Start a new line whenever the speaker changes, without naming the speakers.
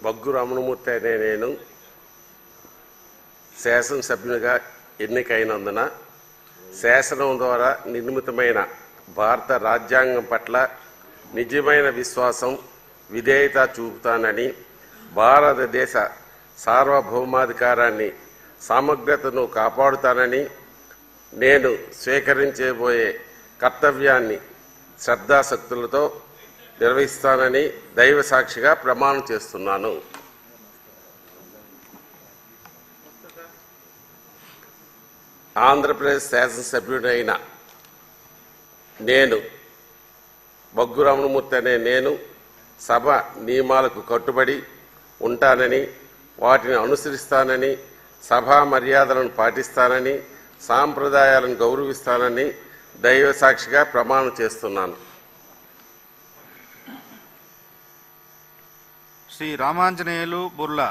Bug Ramanamurthy అనే నేను శాసనసభ్యునిగా ఎన్నికైనందున శాసనం ద్వారా నిర్మితమైన భారత రాజ్యాంగం పట్ల నిజమైన విశ్వాసం, విధేయత చూపుతానని, భారతదేశ సార్వభౌమాధికారాన్ని, సమగ్రతను కాపాడుతానని, నేను స్వీకరించబోయే కర్తవ్యాన్ని శ్రద్ధాశక్తులతో నిర్వహిస్తానని దైవ సాక్షిగా ప్రమాణం చేస్తున్నాను. ఆంధ్రప్రదేశ్ శాసనసభ్యుడైన నేను బగ్గు రమణమూర్తి అనే నేను సభ నియమాలకు కట్టుబడి ఉంటానని, వాటిని అనుసరిస్తానని, సభా మర్యాదలను పాటిస్తానని, సాంప్రదాయాలను గౌరవిస్తానని దైవ సాక్షిగా ప్రమాణం చేస్తున్నాను.
శ్రీ రామాంజనేయులు బుర్లా.